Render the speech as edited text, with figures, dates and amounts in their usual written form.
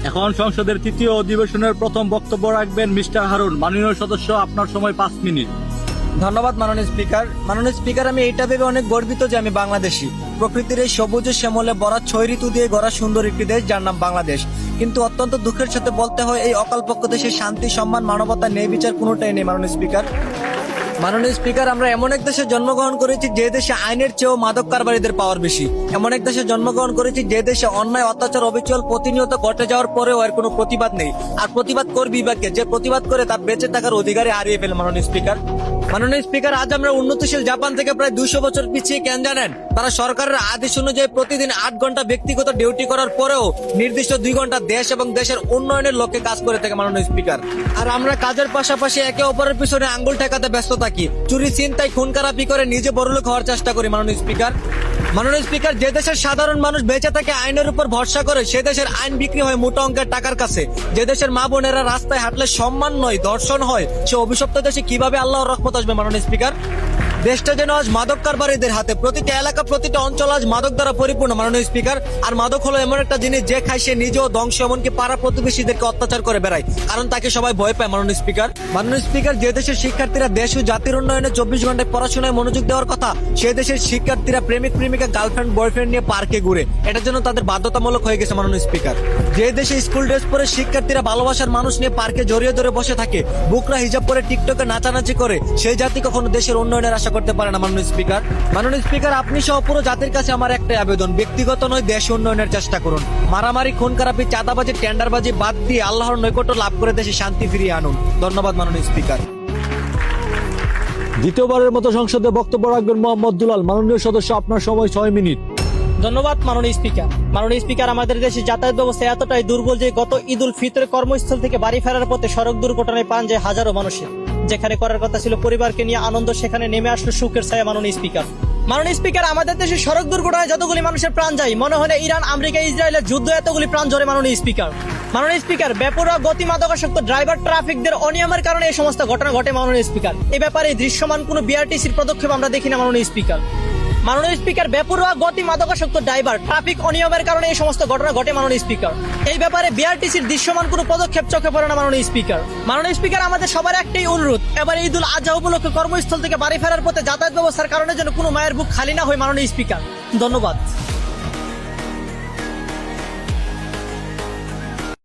এখন সংসদের তৃতীয় অধিবেশনের প্রথম বক্তব্য রাখবেন মিস্টার হারুন। মাননীয় সদস্য, আপনার সময় 5 মিনিট। ধন্যবাদ মাননীয় স্পিকার। মাননীয় স্পিকার, আমি এটা ভেবে অনেক গর্বিত যে আমি বাংলাদেশী। প্রকৃতির এই সবুজ শ্যামলে ভরা 6 ঋতু দিয়ে গড়া সুন্দর একটি দেশ যার নাম বাংলাদেশ। কিন্তু অত্যন্ত দুঃখের সাথে বলতে হয়, এই অকালপক্ষ দেশে শান্তি, সম্মান, মানবতা, ন্যায় বিচার কোনোটাই নেই মাননীয় স্পিকার। মাননীয় স্পিকার, আমরা এমন এক দেশে জন্মগ্রহণ করেছি যে দেশে আইনের চেয়েও মাদক কারবারিদের পাওয়ার বেশি। এমন এক দেশে জন্মগ্রহণ করেছি যে দেশে অন্যায়, অত্যাচার, অবিচল প্রতিনিয়ত ঘটে যাওয়ার পরেও এর কোনো প্রতিবাদ নেই। আর প্রতিবাদ করবি বা কে? যে প্রতিবাদ করে তার বেঁচে থাকার অধিকারই হারিয়ে ফেলে মাননীয় স্পিকার। মাননীয় স্পিকার, আজ আমরা উন্নতিশীল জাপান থেকে প্রায় 200 বছর পিছিয়ে কেন জানেন? তারা সরকারের আদেশ অনুযায়ী প্রতিদিন 8 ঘন্টা ব্যক্তিগত ডিউটি করার পরেও নির্দিষ্ট 2 ঘন্টা দেশ এবং দেশের উন্নয়নের লক্ষ্যে কাজ করে থাকে মাননীয় স্পিকার। আর আমরা কাজের পাশাপাশি একে অপরের পিছনে আঙ্গুল ঠেকাতে ব্যস্ত থাকি, চুরি, ছিনতাই, খুন খারাপি করে নিজে বড়লোক হওয়ার চেষ্টা করি মাননীয় স্পিকার। মাননীয় স্পিকার, যে দেশের সাধারণ মানুষ বেঁচে থাকে আইনের উপর ভরসা করে, সে দেশের আইন বিক্রি হয় মোটা অঙ্কের টাকার কাছে। যে দেশের মা বোনেরা রাস্তায় হাঁটলে সম্মান নয় ধর্ষণ হয়, সে অভিশপ্ত দেশে কিভাবে আল্লাহর রহমত আসবে মাননীয় স্পিকার? দেশটা যেন আজ মাদক কারবারিদের হাতে। প্রতিটা এলাকা, প্রতিটা অঞ্চল আজ মাদক দ্বারা পরিপূর্ণ মাননীয় স্পিকার। আর মাদক হলো এমন একটা জিনিস যে খায় সে নিজেও ধ্বংস, এমনকি পাড়া প্রতিবেশীদেরকে অত্যাচার করে বেড়ায়, কারণ তাকে সবাই ভয় পায় মাননীয় স্পিকার। মাননীয় স্পিকার, যে দেশের শিক্ষার্থীরা দেশ ও জাতির উন্নয়নে 24 ঘন্টায় পড়াশোনায় মনোযোগ দেওয়ার কথা, সে দেশের শিক্ষার্থীরা প্রেমিক প্রেমিকা, গার্লফ্রেন্ড বয়ফ্রেন্ড নিয়ে পার্কে ঘুরে। এটার জন্য তাদের বাধ্যতামূলক হয়ে গেছে মাননীয় স্পিকার। যে দেশে স্কুল ড্রেস পরে শিক্ষার্থীরা ভালোবাসার মানুষ নিয়ে পার্কে জড়িয়ে ধরে বসে থাকে, বুকরা হিজাব করে টিকটকে নাচানাচি করে, সেই জাতি কখনো দেশের উন্নয়নের আশা করতে পারে না মাননীয় স্পিকার। মাননীয় স্পিকার, আপনি সহ পুরো জাতির কাছে আমার একটাই আবেদন, ব্যক্তিগত নয়, দেশ উন্নয়নের চেষ্টা করুন। মারামারি, খুন খারাপি, চাঁদাবাজি, টেন্ডারবাজি বাদ দিয়ে আল্লাহর নৈকট্য লাভ করে দেশে শান্তি ফিরিয়ে আনুন। ধন্যবাদ মাননীয় স্পিকার। দ্বিতীয়বারের মতো সংসদে বক্তব্য রাখবেন মোহাম্মদ দুলাল। মাননীয় সদস্য, আপনার সময় 6 মিনিট। ধন্যবাদ মাননীয় স্পিকার। মাননীয় স্পিকার, আমাদের দেশে যাতায়াত ব্যবস্থা এতটাই দুর্বল যে গত ঈদ উল ফিতরে কর্মস্থল থেকে বাড়ি ফেরার পথে সড়ক দুর্ঘটনায় প্রাণ যায় হাজারো মানুষের। যেখানে করার কথা ছিল পরিবারকে নিয়ে আনন্দ, সেখানে নেমে আসলো সুখের ছায়া মাননীয় স্পিকার। মাননীয় স্পিকার, আমাদের দেশে সড়ক দুর্ঘটনায় যতগুলি মানুষের প্রাণ যায়, মনে হয় ইরান, আমেরিকা, ইসরায়েলের যুদ্ধ এতগুলি প্রাণ ঝরে মাননীয় স্পিকার। মাননীয় স্পিকার, বেপরোয়া গতি, মাদকাসক্ত ড্রাইভার, ট্রাফিকদের অনিয়মের কারণে এই সমস্ত ঘটনা ঘটে মাননীয় স্পিকার। এই ব্যাপারে দৃশ্যমান কোনো বিআরটিসির পদক্ষেপ আমরা দেখি না মাননীয় স্পিকার। মাননীয় স্পিকার, বেপরোয়া গতি, মাদকাসক্ত ড্রাইভার, ট্রাফিক অনিয়মের কারণে এই সমস্ত ঘটনা ঘটে মাননীয় স্পিকার। এই ব্যাপারে বিআরটিসির দৃশ্যমান কোনো পদক্ষেপ চোখে পড়ে না মাননীয় স্পিকার। মাননীয় স্পিকার, আমাদের সবার একটাই অনুরোধ, এবার ঈদ উল আজহা উপলক্ষে কর্মস্থল থেকে বাড়ি ফেরার পথে যাতায়াত ব্যবস্থার কারণে যেন কোনো মায়ের বুক খালি না হয় মাননীয় স্পিকার। ধন্যবাদ।